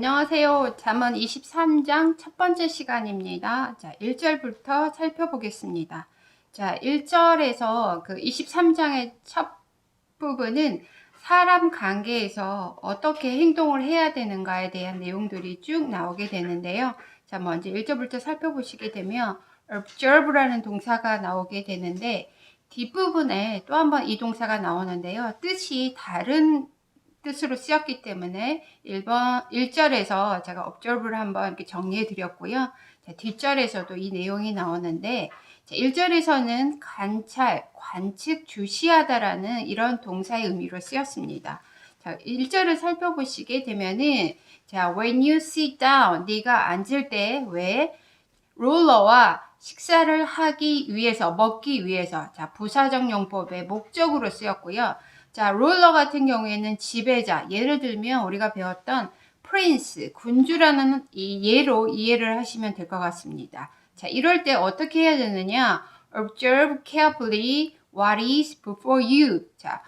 안녕하세요. 잠언 23장 첫 번째 시간입니다. 자, 1절부터 살펴보겠습니다. 자, 1절에서 그 23장의 첫 부분은 사람 관계에서 어떻게 행동을 해야 되는가에 대한 내용들이 쭉 나오게 되는데요. 자, 먼저 1절부터 살펴보시게 되면 observe라는 동사가 나오게 되는데 뒷부분에 또 한번 이 동사가 나오는데요. 뜻이 다른 뜻으로 쓰였기 때문에 1절에서 제가 observe를 한번 이렇게 정리해 드렸고요. 자, 뒷절에서도 이 내용이 나오는데, 자, 1절에서는 관찰, 관측, 주시하다라는 이런 동사의 의미로 쓰였습니다. 자, 1절을 살펴보시게 되면은, 자, when you sit down, 네가 앉을 때, 왜? 롤러와 식사를 하기 위해서, 먹기 위해서, 자, 부사적 용법의 목적으로 쓰였고요. 자, 롤러 같은 경우에는 지배자, 예를 들면 우리가 배웠던 프린스, 군주라는 이 예로 이해를 하시면 될 것 같습니다. 자, 이럴 때 어떻게 해야 되느냐? Observe carefully what is before you. 자,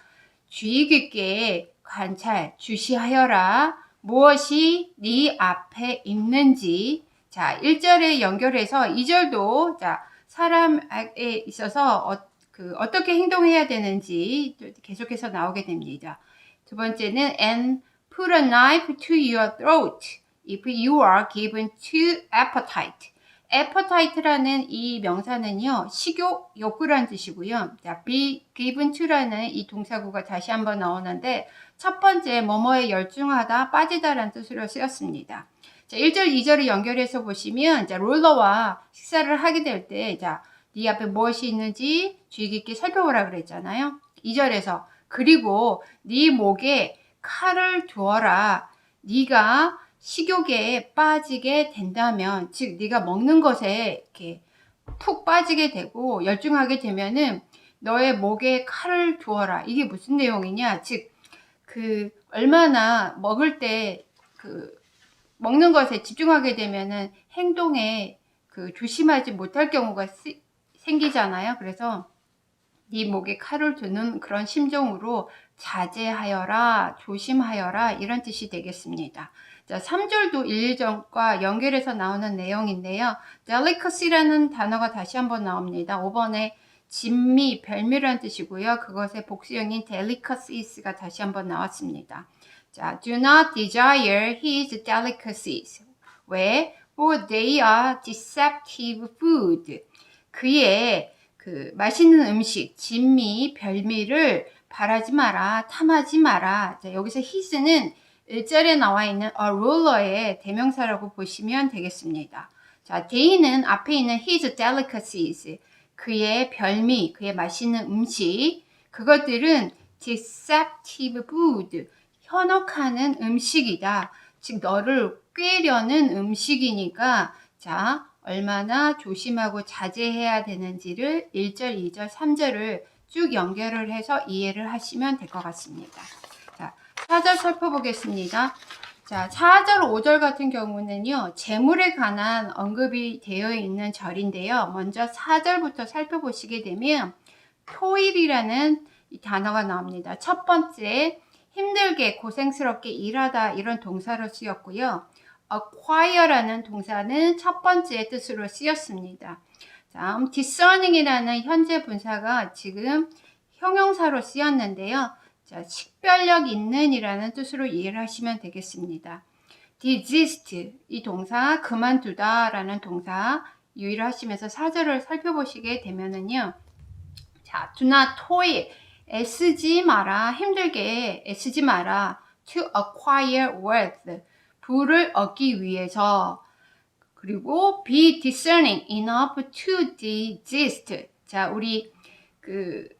주의 깊게 관찰, 주시하여라. 무엇이 네 앞에 있는지. 자, 1절에 연결해서 2절도 자, 사람에 있어서 어떻게 행동해야 되는지 계속해서 나오게 됩니다. 두 번째는 and put a knife to your throat if you are given to appetite. appetite라는 이 명사는요, 식욕, 욕구란 뜻이고요. 자, be given to라는 이 동사구가 다시 한번 나오는데 첫 번째 뭐뭐에 열중하다, 빠지다라는 뜻으로 쓰였습니다. 자, 1절, 2절을 연결해서 보시면 자, 롤러와 식사를 하게 될 때 자, 네 앞에 무엇이 있는지 주의 깊게 살펴보라 그랬잖아요. 2절에서 그리고 네 목에 칼을 두어라. 네가 식욕에 빠지게 된다면, 즉 네가 먹는 것에 이렇게 푹 빠지게 되고 열중하게 되면은 너의 목에 칼을 두어라. 이게 무슨 내용이냐? 즉 얼마나 먹을 때 먹는 것에 집중하게 되면은 행동에 조심하지 못할 경우가 생기잖아요. 그래서 네 목에 칼을 두는 그런 심정으로 자제하여라, 조심하여라 이런 뜻이 되겠습니다. 자, 3절도 1절과 연결해서 나오는 내용인데요. delicacy라는 단어가 다시 한번 나옵니다. 5번에 진미, 별미라는 뜻이고요. 그것의 복수형인 delicacies가 다시 한번 나왔습니다. 자, do not desire his delicacies. 왜? For they are deceptive food. 그의 맛있는 음식, 진미, 별미를 바라지 마라, 탐하지 마라. 자, 여기서 his는 1절에 나와 있는 a ruler의 대명사라고 보시면 되겠습니다. 자, they는 앞에 있는 his delicacies, 그의 별미, 그의 맛있는 음식, 그것들은 deceptive food, 현혹하는 음식이다. 즉 너를 꾀려는 음식이니까 자, 얼마나 조심하고 자제해야 되는지를 1절, 2절, 3절을 쭉 연결을 해서 이해를 하시면 될 것 같습니다. 자, 4절 살펴보겠습니다. 자, 4절, 5절 같은 경우는요, 재물에 관한 언급이 되어 있는 절인데요. 먼저 4절부터 살펴보시게 되면 토일이라는 이 단어가 나옵니다. 첫 번째, 힘들게 고생스럽게 일하다 이런 동사로 쓰였고요. acquire라는 동사는 첫 번째 뜻으로 쓰였습니다. 다음 discerning이라는 현재 분사가 지금 형용사로 쓰였는데요. 자, 식별력 있는 이라는 뜻으로 이해를 하시면 되겠습니다. desist 이 동사 그만두다 라는 동사 유의를 하시면서 4절을 살펴보시게 되면은요. 자, do not toil 애쓰지 마라, 힘들게 애쓰지 마라. to acquire wealth 부를 얻기 위해서. 그리고 be discerning enough to desist. 자, 우리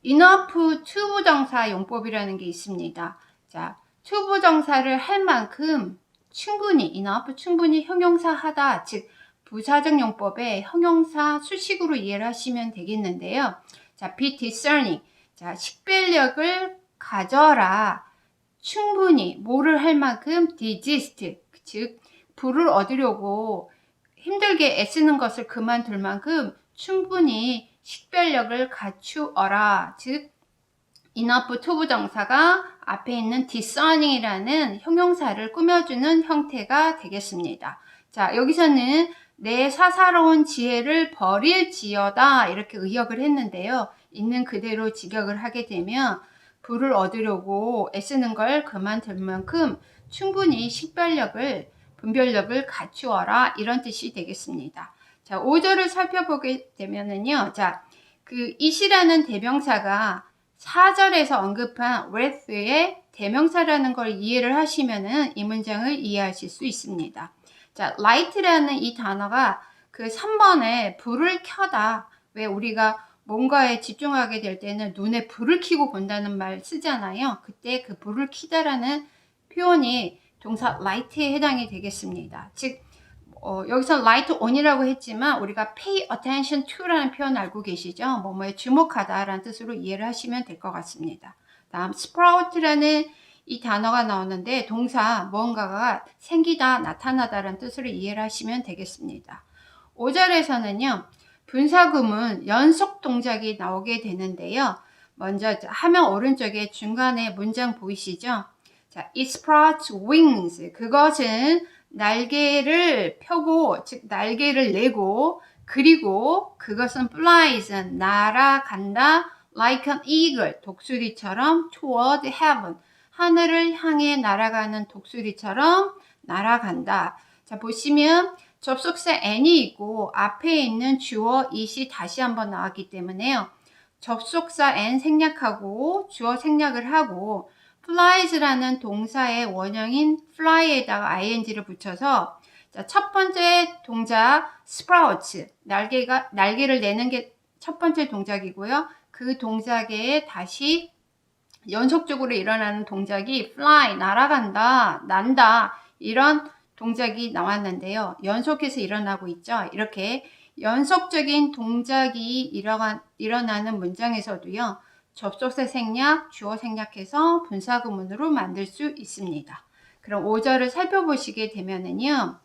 enough to 부정사 용법이라는 게 있습니다. 자, to 부정사를 할 만큼 충분히 enough 충분히 형용사 하다, 즉 부사적 용법의 형용사 수식으로 이해를 하시면 되겠는데요. 자, be discerning. 자, 식별력을 가져라. 충분히 뭐를 할 만큼 desist, 즉 부를 얻으려고 힘들게 애쓰는 것을 그만둘 만큼 충분히 식별력을 갖추어라. 즉 enough 투부정사가 앞에 있는 discerning이라는 형용사를 꾸며주는 형태가 되겠습니다. 자, 여기서는 내 사사로운 지혜를 버릴지어다 이렇게 의역을 했는데요. 있는 그대로 직역을 하게 되면 부를 얻으려고 애쓰는 걸 그만둘 만큼 충분히 분별력을 갖추어라 이런 뜻이 되겠습니다. 자, 5절을 살펴보게 되면은요. 자, 그 it이라는 대명사가 4절에서 언급한 with의 대명사라는 걸 이해를 하시면은 이 문장을 이해하실 수 있습니다. 자, light라는 이 단어가 그 3번에 불을 켜다. 왜 우리가 뭔가에 집중하게 될 때는 눈에 불을 켜고 본다는 말 쓰잖아요. 그때 그 불을 켜다라는 표현이 동사 light에 해당이 되겠습니다. 즉 여기서 light on이라고 했지만 우리가 pay attention to라는 표현 알고 계시죠? 뭐뭐에 주목하다라는 뜻으로 이해를 하시면 될 것 같습니다. 다음 sprout라는 이 단어가 나오는데 동사 뭔가가 생기다, 나타나다라는 뜻으로 이해를 하시면 되겠습니다. 5절에서는요. 분사구문 연속 동작이 나오게 되는데요. 먼저 화면 오른쪽에 중간에 문장 보이시죠? 자, it sprouts wings. 그것은 날개를 펴고, 즉 날개를 내고, 그리고 그것은 flies, 날아간다, like an eagle, 독수리처럼 toward heaven, 하늘을 향해 날아가는 독수리처럼 날아간다. 자, 보시면 접속사 n이 있고 앞에 있는 주어 it이 다시 한번 나왔기 때문에요. 접속사 n 생략하고 주어 생략을 하고 flies라는 동사의 원형인 fly에다가 ing를 붙여서 자, 첫 번째 동작 sprouts, 날개를 내는 게 첫 번째 동작이고요. 그 동작에 다시 연속적으로 일어나는 동작이 fly, 날아간다, 난다 이런 동작이 나왔는데요. 연속해서 일어나고 있죠. 이렇게 연속적인 동작이 일어나는 문장에서도요. 접속사 생략, 주어 생략해서 분사구문으로 만들 수 있습니다. 그럼 5절을 살펴보시게 되면은요.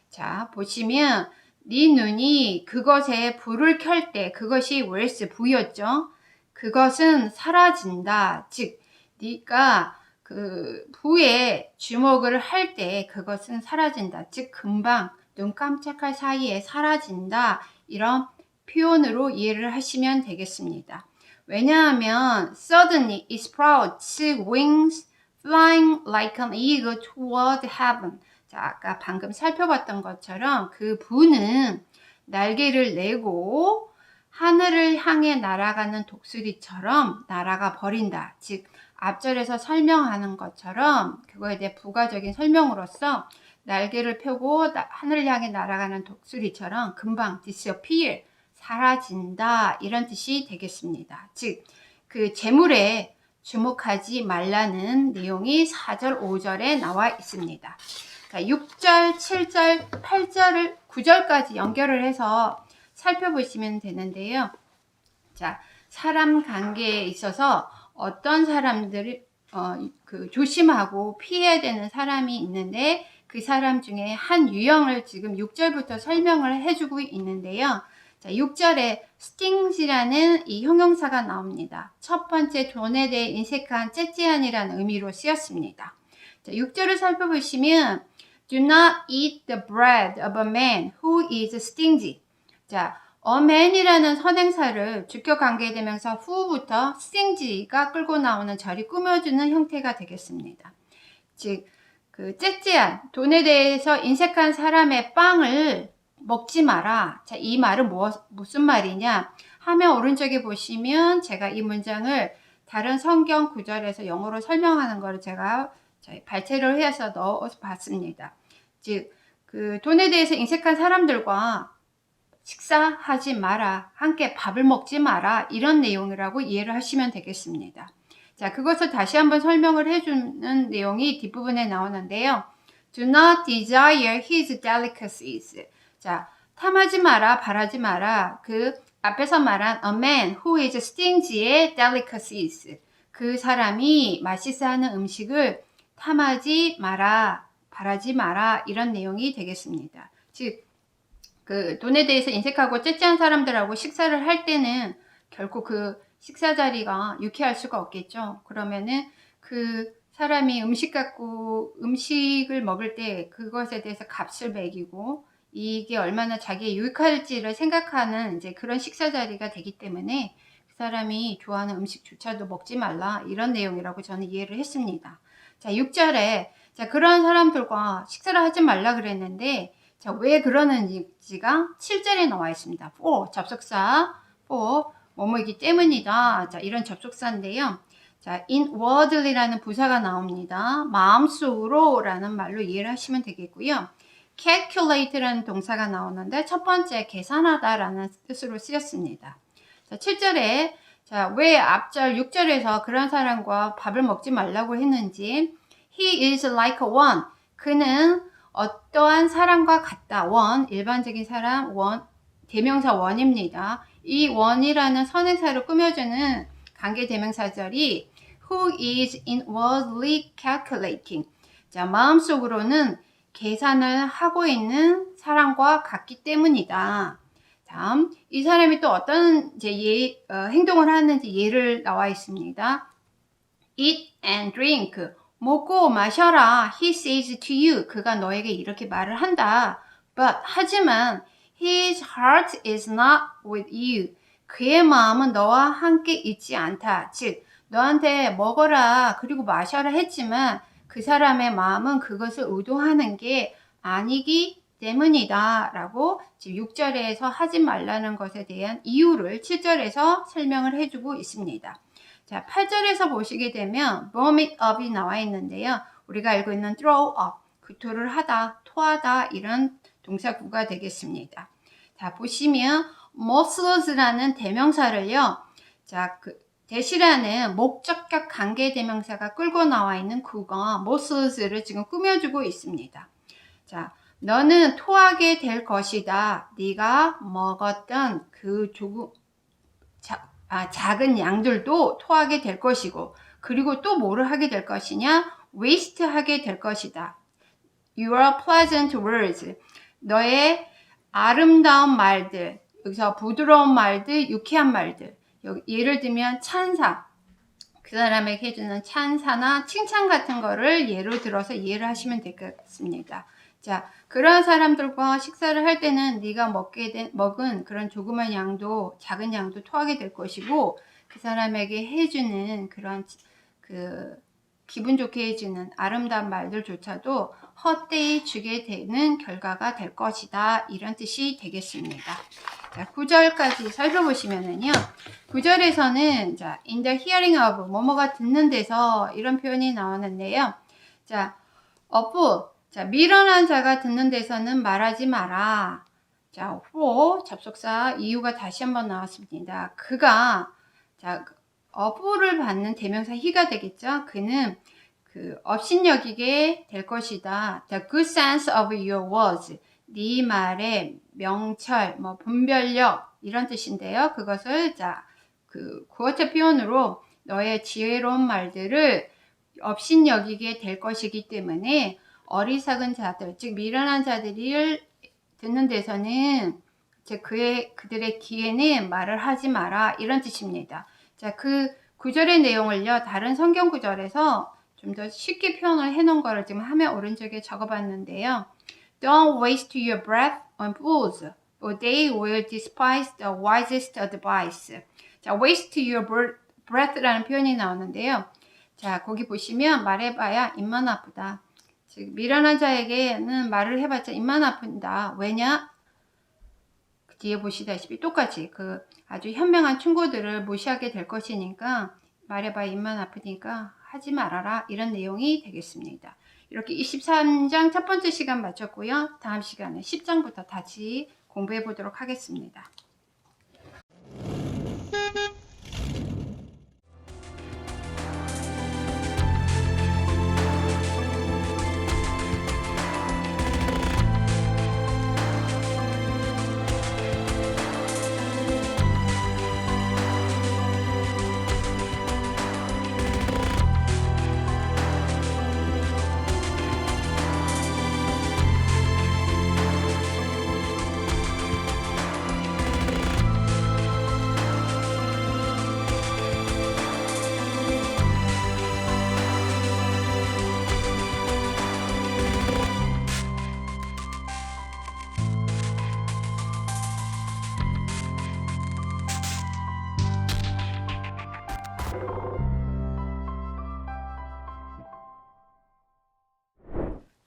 자, 보시면 네 눈이 그것에 불을 켤 때 그것이 where's 부였죠. 그것은 사라진다. 즉 네가 그 부에 주목을 할 때 그것은 사라진다. 즉 금방 눈 깜짝할 사이에 사라진다. 이런 표현으로 이해를 하시면 되겠습니다. 왜냐하면 suddenly it sprouts wings flying like an eagle toward heaven. 자, 아까 방금 살펴봤던 것처럼 그 부는 날개를 내고 하늘을 향해 날아가는 독수리처럼 날아가 버린다. 즉 앞절에서 설명하는 것처럼 그거에 대해 부가적인 설명으로서 날개를 펴고 하늘을 향해 날아가는 독수리처럼 금방 disappear, 사라진다 이런 뜻이 되겠습니다. 즉 그 재물에 주목하지 말라는 내용이 4절, 5절에 나와 있습니다. 6절, 7절, 8절을 9절까지 연결을 해서 살펴보시면 되는데요. 자, 사람 관계에 있어서 어떤 사람들을 조심하고 피해야 되는 사람이 있는데 그 사람 중에 한 유형을 지금 6절부터 설명을 해주고 있는데요. 자, 6절에 stings라는 이 형용사가 나옵니다. 첫 번째 존에 대해 인색한 째째한이라는 의미로 쓰였습니다. 자, 6절을 살펴보시면 Do not eat the bread of a man who is stingy. 자, a man이라는 선행사를 주격 관계대명사 who부터 stingy가 끌고 나오는 절이 꾸며주는 형태가 되겠습니다. 즉, 그 째째한 돈에 대해서 인색한 사람의 빵을 먹지 마라. 자, 이 말은 무슨 말이냐? 화면 오른쪽에 보시면 제가 이 문장을 다른 성경 구절에서 영어로 설명하는 거를 제가 발췌를 해서 넣어서 봤습니다. 즉, 그 돈에 대해서 인색한 사람들과 식사하지 마라. 함께 밥을 먹지 마라. 이런 내용이라고 이해를 하시면 되겠습니다. 자, 그것을 다시 한번 설명을 해주는 내용이 뒷부분에 나오는데요. Do not desire his delicacies. 자, 탐하지 마라, 바라지 마라. 그 앞에서 말한 a man who is stingy의 delicacies. 그 사람이 맛있어 하는 음식을 탐하지 마라, 바라지 마라. 이런 내용이 되겠습니다. 즉, 그 돈에 대해서 인색하고 째째한 사람들하고 식사를 할 때는 결코 그 식사 자리가 유쾌할 수가 없겠죠. 그러면은 그 사람이 음식을 먹을 때 그것에 대해서 값을 매기고 이게 얼마나 자기의 유익할지를 생각하는 이제 그런 식사 자리가 되기 때문에 그 사람이 좋아하는 음식조차도 먹지 말라, 이런 내용이라고 저는 이해를 했습니다. 자, 6절에 자, 그런 사람들과 식사를 하지 말라 그랬는데 자, 왜 그러는지가 7절에 나와 있습니다. for 접속사 for 뭐뭐이기 때문이다. 자, 이런 접속사인데요. 자, inwardly라는 부사가 나옵니다. 마음속으로 라는 말로 이해를 하시면 되겠고요. calculate라는 동사가 나오는데 첫 번째 계산하다 라는 뜻으로 쓰였습니다. 자, 7절에 자, 왜 앞절 6절에서 그런 사람과 밥을 먹지 말라고 했는지 he is like a one. 그는 어떠한 사람과 같다. one, 일반적인 사람, one, 대명사 one입니다. 이 one이라는 선행사로 꾸며주는 관계 대명사절이 who is inwardly calculating. 자, 마음속으로는 계산을 하고 있는 사람과 같기 때문이다. 다음, 이 사람이 또 어떤 이제 행동을 하는지 예를 나와 있습니다. Eat and drink. 먹고 마셔라. He says to you. 그가 너에게 이렇게 말을 한다. But 하지만 his heart is not with you. 그의 마음은 너와 함께 있지 않다. 즉 너한테 먹어라 그리고 마셔라 했지만 그 사람의 마음은 그것을 의도하는 게 아니기 때문이다 라고 6절에서 하지 말라는 것에 대한 이유를 7절에서 설명을 해주고 있습니다. 자, 8절에서 보시게 되면 vomit up이 나와 있는데요. 우리가 알고 있는 throw up, 구토를 하다, 토하다 이런 동사구가 되겠습니다. 자, 보시면 muscles라는 대명사를요. 자, 대시라는 목적격 관계 대명사가 끌고 나와 있는 구가 muscles를 지금 꾸며주고 있습니다. 자, 너는 토하게 될 것이다. 네가 먹었던 그 작은 양들도 토하게 될 것이고, 그리고 또 뭐를 하게 될 것이냐? waste 하게 될 것이다. Your pleasant words. 너의 아름다운 말들, 여기서 부드러운 말들, 유쾌한 말들. 예를 들면 찬사, 그 사람에게 해주는 찬사나 칭찬 같은 거를 예로 들어서 이해를 하시면 될 것 같습니다. 자, 그런 사람들과 식사를 할 때는 네가 먹은 그런 조그만 양도, 작은 양도 토하게 될 것이고, 그 사람에게 해주는 그런 기분 좋게 해주는 아름다운 말들조차도 헛되이 주게 되는 결과가 될 것이다. 이런 뜻이 되겠습니다. 자, 9절까지 살펴보시면은요. 9절에서는 자, in the hearing of 뭐뭐가 듣는 데서 이런 표현이 나오는데요. 자, of 자, 미련한 자가 듣는 데서는 말하지 마라. 자, for 접속사 이유가 다시 한번 나왔습니다. 그가 자, of를 받는 대명사 he가 되겠죠. 그는 업신여기게 될 것이다. The good sense of your words. 네 말의 명철, 분별력 이런 뜻인데요. 그것을 자, 구어체 표현으로 너의 지혜로운 말들을 업신여기게 될 것이기 때문에 어리석은 자들, 즉 미련한 자들이 듣는 데서는 그들의 귀에는 말을 하지 마라 이런 뜻입니다. 자, 그 구절의 내용을요. 다른 성경 구절에서 좀 더 쉽게 표현을 해놓은 거를 지금 화면 오른쪽에 적어봤는데요. Don't waste your breath on fools, or they will despise the wisest advice. 자, waste your breath라는 표현이 나오는데요. 자, 거기 보시면 말해봐야 입만 아프다. 즉 미련한 자에게는 말을 해봤자 입만 아픈다. 왜냐? 뒤에 보시다시피 똑같이 아주 현명한 충고들을 무시하게 될 것이니까 말해봐야 입만 아프니까 하지 말아라. 이런 내용이 되겠습니다. 이렇게 23장 첫 번째 시간 마쳤고요. 다음 시간에 10장부터 다시 공부해 보도록 하겠습니다.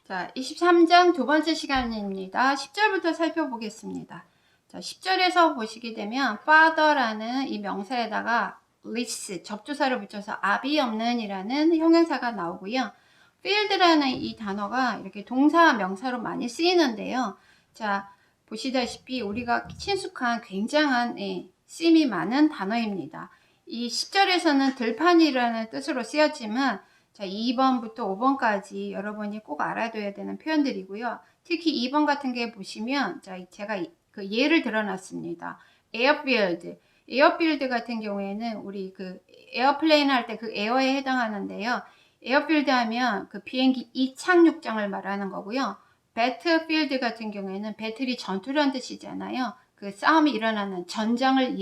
자, 23장 두 번째 시간입니다. 10절부터 살펴보겠습니다. 자, 10절에서 보시게 되면 father라는 이 명사에다가 less, 접두사를 붙여서 압이 없는 이라는 형용사가 나오고요. field라는 이 단어가 이렇게 동사, 명사로 많이 쓰이는데요. 자, 보시다시피 우리가 친숙한 굉장한 쓰임이 많은 단어입니다. 이 10절에서는 들판이라는 뜻으로 쓰였지만 자, 2번부터 5번까지 여러분이 꼭 알아둬야 되는 표현들이고요. 특히 2번 같은 게 보시면 자, 제가 그 예를 들어놨습니다. 에어필드. 에어필드 같은 경우에는 우리 그 에어플레인 할 때 그 에어에 해당하는데요. 에어필드 하면 그 비행기 이착륙장을 말하는 거고요. 배틀필드 같은 경우에는 배틀이 전투란 뜻이잖아요. 그 싸움이 일어나는 전장을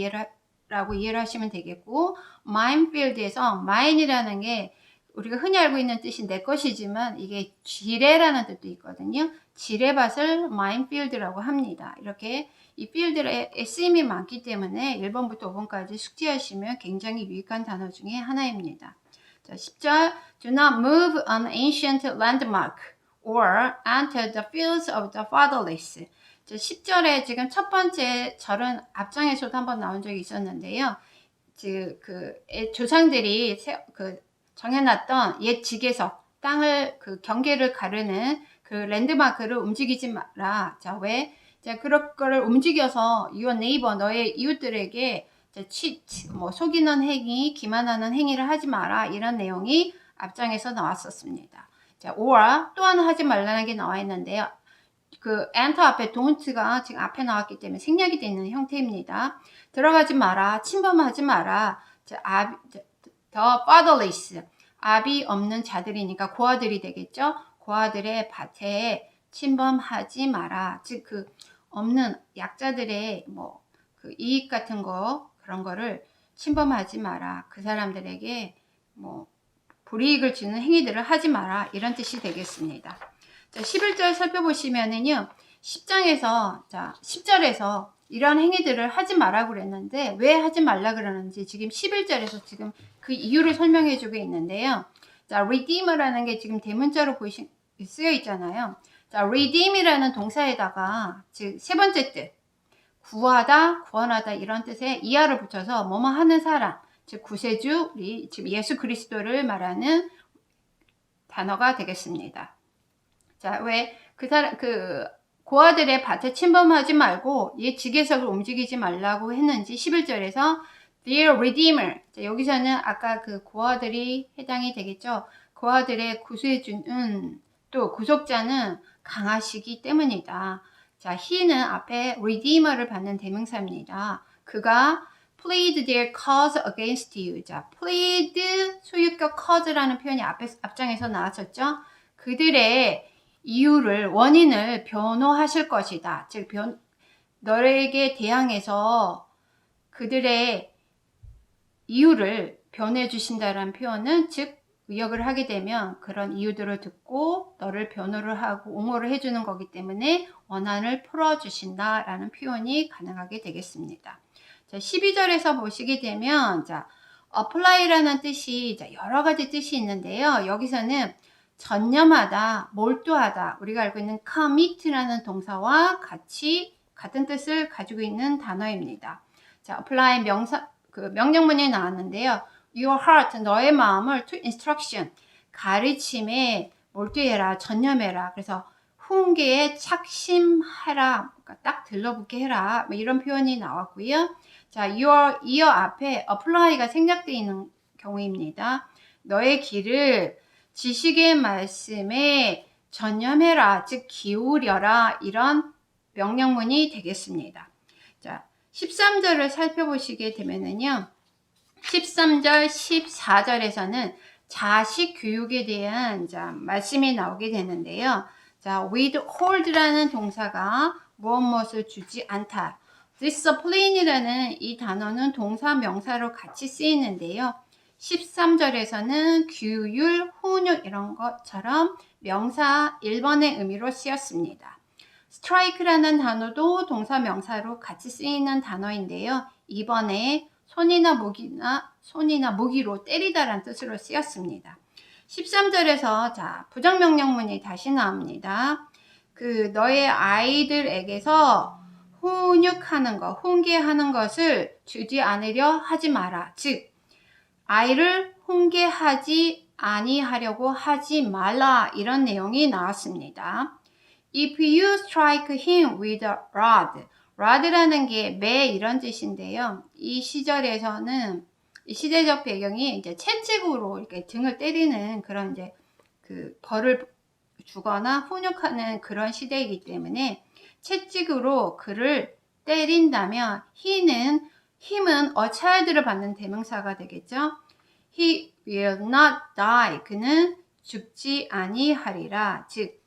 라고 이해를 하시면 되겠고, 마인필드에서 마인이라는 게 우리가 흔히 알고 있는 뜻이 내 것이지만 이게 지뢰라는 뜻도 있거든요. 지뢰밭을 마인필드라고 합니다. 이렇게 이 필드에 쓰임이 많기 때문에 1번부터 5번까지 숙지하시면 굉장히 유익한 단어 중에 하나입니다. 자, 10절 Do not move an ancient landmark or enter the fields of the fatherless. 자, 10절에 지금 첫 번째 절은 앞장에서도 한번 나온 적이 있었는데요. 조상들이 정해놨던 옛 지계석, 땅을 그 경계를 가르는 그 랜드마크를 움직이지 마라. 자, 왜? 자, 그런 거를 움직여서 your neighbor, 너의 이웃들에게 속이는 행위, 기만하는 행위를 하지 마라. 이런 내용이 앞장에서 나왔었습니다. 자, or 또 하나 하지 말라는 게 나와 있는데요. 그 enter 앞에 don't가 지금 앞에 나왔기 때문에 생략이 되어 있는 형태입니다. 들어가지 마라. 침범하지 마라. 자, the fatherless. 압이 없는 자들이니까 고아들이 되겠죠. 고아들의 밭에 침범하지 마라. 즉 그 없는 약자들의 그 이익 같은 거 그런 거를 침범하지 마라. 그 사람들에게 불이익을 주는 행위들을 하지 마라. 이런 뜻이 되겠습니다. 자, 11절 살펴보시면은요. 10절에서 이런 행위들을 하지 마라 그랬는데 왜 하지 말라 그러는지 지금 11절에서 지금 그 이유를 설명해 주고 있는데요. 자, redeem이라는 게 지금 대문자로 쓰여 있잖아요. 자, redeem이라는 동사에다가 즉 세 번째 뜻 구하다, 구원하다 이런 뜻에 이하를 붙여서 뭐뭐 하는 사람, 즉 구세주, 우리 지금 예수 그리스도를 말하는 단어가 되겠습니다. 자, 왜 그 고아들의 밭에 침범하지 말고 옛 지계석을 움직이지 말라고 했는지 11절에서 their redeemer. 자, 여기서는 아까 그 고아들이 해당이 되겠죠. 고아들의 구세주는 또 구속자는 강하시기 때문이다. 자, he는 앞에 redeemer를 받는 대명사입니다. 그가 plead their cause against you. 자, plead 소유격 cause라는 표현이 앞장에서 나왔었죠. 그들의 이유를 원인을 변호하실 것이다. 즉 너에게 대항해서 그들의 이유를 변해 주신다라는 표현은 즉 의역을 하게 되면 그런 이유들을 듣고 너를 변호를 하고 옹호를 해주는 거기 때문에 원한을 풀어주신다라는 표현이 가능하게 되겠습니다. 자, 12절에서 보시게 되면 자, apply라는 뜻이 여러 가지 뜻이 있는데요. 여기서는 전념하다, 몰두하다, 우리가 알고 있는 commit라는 동사와 같은 뜻을 가지고 있는 단어입니다. 자, apply 명령문이 나왔는데요. Your heart, 너의 마음을 to instruction, 가르침에 몰두해라, 전념해라. 그래서 훈계에 착심해라, 그러니까 딱 들러붙게 해라. 이런 표현이 나왔고요. 자, your ear 앞에 apply가 생략되어 있는 경우입니다. 너의 귀를 지식의 말씀에 전념해라, 즉 기울여라 이런 명령문이 되겠습니다. 자, 13절을 살펴보시게 되면은요. 13절, 14절에서는 자식 교육에 대한 말씀이 나오게 되는데요. 자, withhold라는 동사가 무엇을 주지 않다. discipline이라는 이 단어는 동사, 명사로 같이 쓰이는데요. 13절에서는 규율, 훈육 이런 것처럼 명사 1번의 의미로 쓰였습니다. strike라는 단어도 동사, 명사로 같이 쓰이는 단어인데요. 2번에 손이나 무기로 때리다라는 뜻으로 쓰였습니다. 13절에서 자, 부정명령문이 다시 나옵니다. 너의 아이들에게서 훈육하는 것, 훈계하는 것을 주지 않으려 하지 마라. 즉, 아이를 훈계하지 아니하려고 하지 말라. 이런 내용이 나왔습니다. If you strike him with a rod. rod라는 게 매 이런 뜻인데요. 이 시절에서는 이 시대적 배경이 이제 채찍으로 이렇게 등을 때리는 그런 이제 벌을 주거나 훈육하는 그런 시대이기 때문에 채찍으로 그를 때린다면 힘은 a child를 받는 대명사가 되겠죠. He will not die. 그는 죽지 아니하리라. 즉,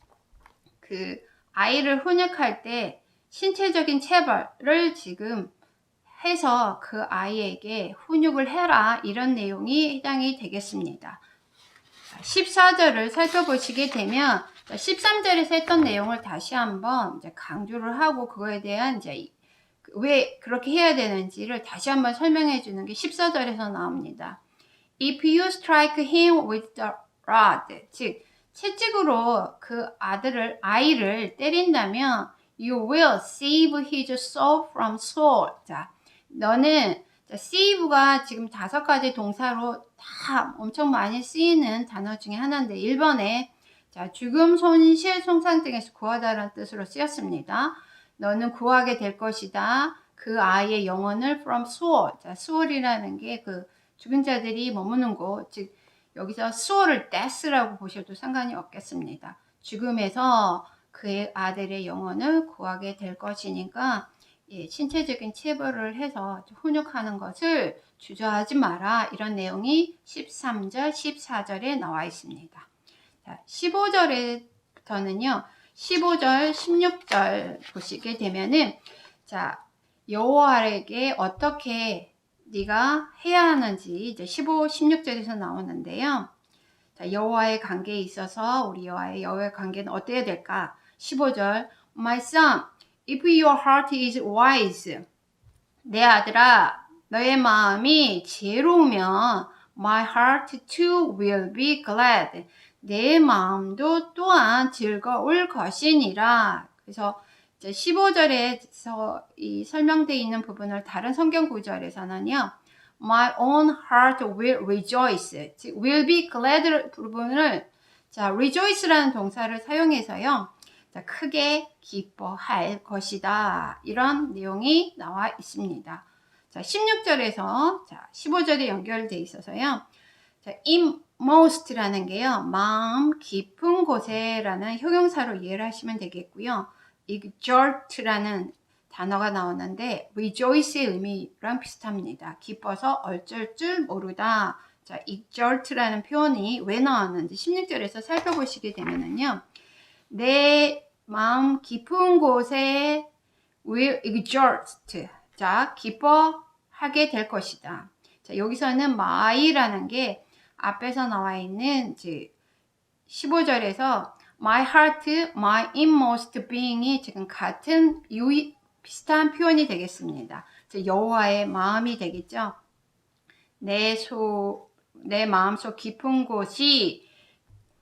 아이를 훈육할 때 신체적인 체벌을 지금 해서 그 아이에게 훈육을 해라. 이런 내용이 해당이 되겠습니다. 14절을 살펴보시게 되면 13절에서 했던 내용을 다시 한번 이제 강조를 하고 그거에 대한 이제 왜 그렇게 해야 되는지를 다시 한번 설명해 주는 게 14절에서 나옵니다. If you strike him with the rod, 즉 채찍으로 그 아이를 때린다면 you will save his soul from sword. 자, 너는 save가 지금 5가지 동사로 다 엄청 많이 쓰이는 단어 중에 하나인데 1번에 자, 죽음, 손실, 손상 등에서 구하다라는 뜻으로 쓰였습니다. 너는 구하게 될 것이다. 그 아이의 영혼을 from sword. 자, sword이라는 게 죽은 자들이 머무는 곳, 즉 여기서 수어를 death라고 보셔도 상관이 없겠습니다. 죽음에서 그의 아들의 영혼을 구하게 될 것이니까 신체적인 체벌을 해서 훈육하는 것을 주저하지 마라. 이런 내용이 13절, 14절에 나와 있습니다. 자, 15절부터는요. 15절, 16절 보시게 되면은 자, 여호와에게 어떻게 네가 해야 하는지 이제 15, 16절에서 나오는데요. 자, 여호와의 관계에 있어서 우리 여호와의 관계는 어때야 될까? 15절 My son, if your heart is wise 내 아들아, 너의 마음이 지혜로우면 My heart too will be glad 내 마음도 또한 즐거울 것이니라. 그래서 15절에서 이 설명되어 있는 부분을 다른 성경 구절에서는요. My own heart will rejoice. 즉, will be glad 부분을 자, rejoice라는 동사를 사용해서요. 자, 크게 기뻐할 것이다. 이런 내용이 나와 있습니다. 자, 16절에서 자, 15절에 연결되어 있어서요. 자, inmost라는 게요. 마음 깊은 곳에라는 형용사로 이해를 하시면 되겠고요. exalt라는 단어가 나오는데 rejoice의 의미랑 비슷합니다. 기뻐서 어쩔 줄 모르다. 자, exalt라는 표현이 왜 나왔는지 16절에서 살펴보시게 되면은요. 내 마음 깊은 곳에 will exalt. 자, 기뻐하게 될 것이다. 자, 여기서는 my라는 게 앞에서 나와 있는 15절에서 my heart, my inmost being이 지금 같은 비슷한 표현이 되겠습니다. 여호와의 마음이 되겠죠. 내 마음속 깊은 곳이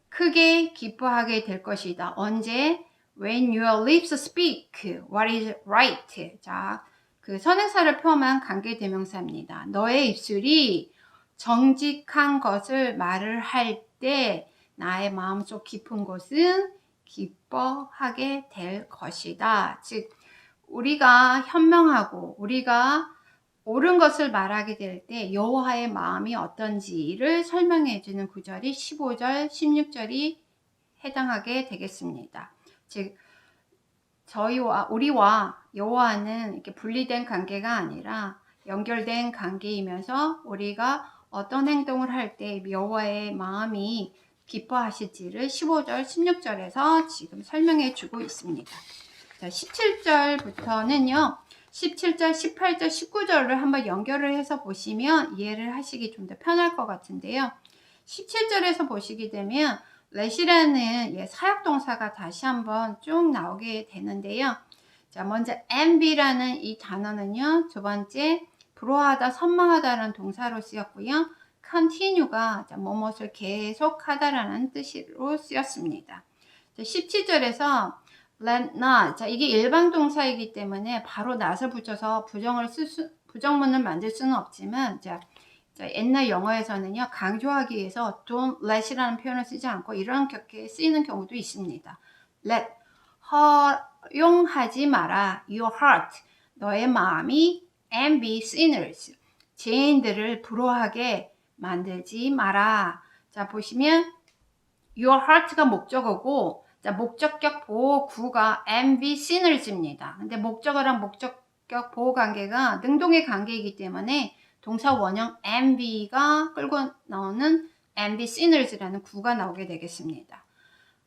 크게 기뻐하게 될 것이다. 언제? When your lips speak what is right. 자, 선행사를 포함한 관계대명사입니다. 너의 입술이 정직한 것을 말을 할 때 나의 마음속 깊은 곳은 기뻐하게 될 것이다. 즉, 우리가 현명하고 우리가 옳은 것을 말하게 될 때 여호와의 마음이 어떤지를 설명해 주는 구절이 15절, 16절이 해당하게 되겠습니다. 즉, 우리와 여호와는 이렇게 분리된 관계가 아니라 연결된 관계이면서 우리가 어떤 행동을 할 때 여호와의 마음이 기뻐하실지를 15절, 16절에서 지금 설명해 주고 있습니다. 자, 17절부터는요. 17절, 18절, 19절을 한번 연결을 해서 보시면 이해를 하시기 좀 더 편할 것 같은데요. 17절에서 보시게 되면 let이라는 사역동사가 다시 한번 쭉 나오게 되는데요. 자, 먼저 envy라는 이 단어는요. 두 번째 불허하다, 선망하다라는 동사로 쓰였고요. continue가 뭐뭇을 계속하다라는 뜻으로 쓰였습니다. 17절에서 let not, 자, 이게 일방 동사이기 때문에 바로 not을 붙여서 부정문을 만들 수는 없지만, 자, 옛날 영어에서는요, 강조하기 위해서 don't let이라는 표현을 쓰지 않고 이렇게 쓰이는 경우도 있습니다. let, 허용하지 마라, your heart, 너의 마음이 envy sinners, 죄인들을 부러워하게 만들지 마라. 자, 보시면 your heart가 목적어고, 자, 목적격 보호 구가 envy sinners입니다. 근데 목적어랑 목적격 보호 관계가 능동의 관계이기 때문에 동사 원형 envy가 끌고 나오는 envy sinners라는 구가 나오게 되겠습니다.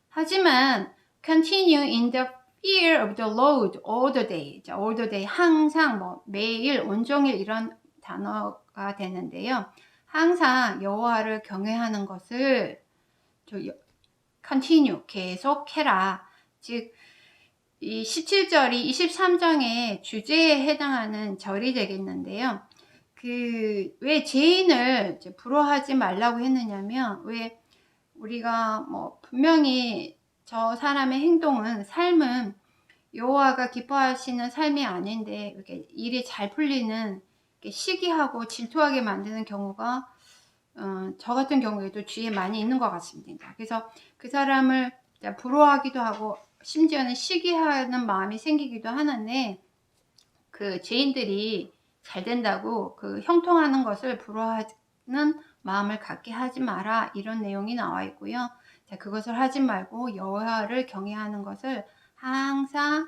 하지만 continue in the fear of the Lord all the day. 자, all the day 항상 뭐 매일 온종일 이런 단어가 되는데요. 항상 여호와를 경외하는 것을 continue 계속해라. 즉 이 17절이 23장의 주제에 해당하는 절이 되겠는데요. 왜 죄인을 부러워하지 말라고 했느냐면, 왜 우리가 뭐 분명히 저 사람의 행동은, 삶은 여호와가 기뻐하시는 삶이 아닌데 이렇게 일이 잘 풀리는, 시기하고 질투하게 만드는 경우가 저 같은 경우에도 주위에 많이 있는 것 같습니다. 그래서 그 사람을 부러워하기도 하고 심지어는 시기하는 마음이 생기기도 하는데, 그 죄인들이 잘 된다고 그 형통하는 것을 부러워하는 마음을 갖게 하지 마라, 이런 내용이 나와 있고요. 자, 그것을 하지 말고 여호와를 경외하는 것을 항상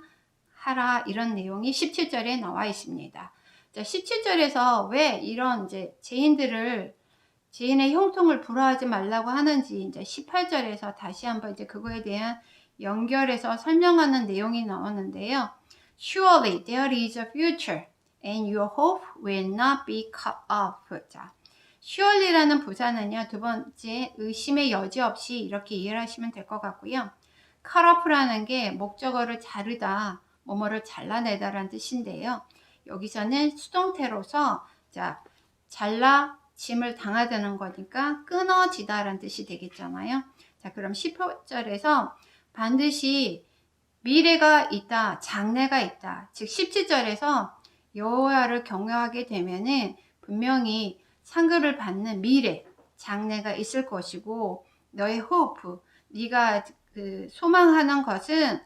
하라, 이런 내용이 17절에 나와 있습니다. 자, 17절에서 왜 이런 죄인의 형통을 부러워하지 말라고 하는지 이제 18절에서 다시 한번 그거에 대한 연결해서 설명하는 내용이 나오는데요. Surely there is a future and your hope will not be cut off. 자, surely라는 부사는요, 두 번째 의심의 여지 없이 이렇게 이해를 하시면 될 것 같고요. cut off라는 게 목적어를 자르다, 뭐뭐를 잘라내다라는 뜻인데요. 여기서는 수동태로서 잘라 짐을 당하다는 거니까 끊어지다라는 뜻이 되겠잖아요. 자, 그럼 18절에서 반드시 미래가 있다, 장래가 있다. 즉 17절에서 여호와를 경외하게 되면은 분명히 상급을 받는 미래, 장래가 있을 것이고, 너의 hope, 네가 소망하는 것은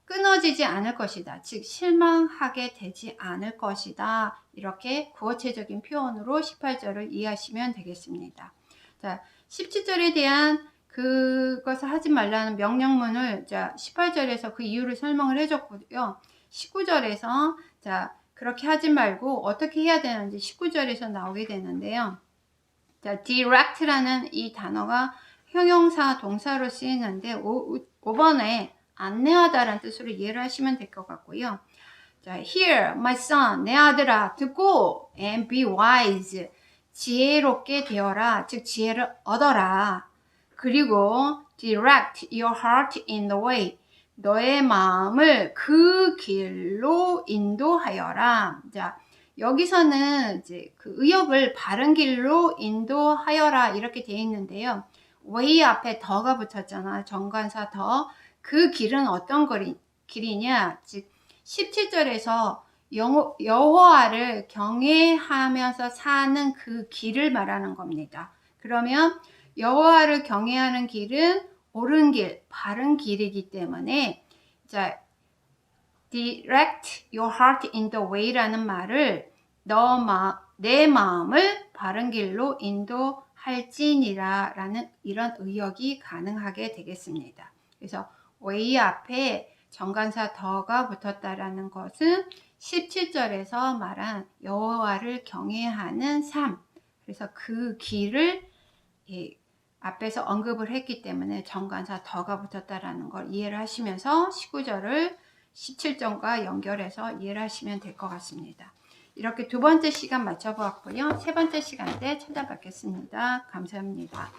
끊어지지 않을 것이다. 즉 실망하게 되지 않을 것이다. 이렇게 구어체적인 표현으로 18절을 이해하시면 되겠습니다. 자, 17절에 대한 그것을 하지 말라는 명령문을 18절에서 그 이유를 설명을 해줬고요. 19절에서 그렇게 하지 말고 어떻게 해야 되는지 19절에서 나오게 되는데요. direct라는 이 단어가 형용사 동사로 쓰이는데 5번에 안내하다라는 뜻으로 이해를 하시면 될 것 같고요. 자, hear my son, 내 아들아 듣고, and be wise, 지혜롭게 되어라, 즉 지혜를 얻어라. 그리고 direct your heart in the way, 너의 마음을 그 길로 인도하여라. 자, 여기서는 그 의역을 바른 길로 인도하여라 이렇게 되어 있는데요. way 앞에 더가 붙었잖아. 정관사 더. 그 길은 어떤 길이냐? 즉 17절에서 여호와를 경외하면서 사는 그 길을 말하는 겁니다. 그러면 여호와를 경외하는 길은 옳은 길, 바른 길이기 때문에 direct your heart in the way라는 말을 내 마음을 바른 길로 인도할지니라 라는 이런 의역이 가능하게 되겠습니다. 그래서 way 앞에 정관사 더가 붙었다라는 것은 17절에서 말한 여호와를 경외하는 삶, 그래서 그 길을 앞에서 언급을 했기 때문에 정관사 더가 붙었다라는 걸 이해를 하시면서 19절을 17절과 연결해서 이해를 하시면 될 것 같습니다. 이렇게 두 번째 시간 마쳐보았고요. 세 번째 시간 때 찾아뵙겠습니다. 감사합니다.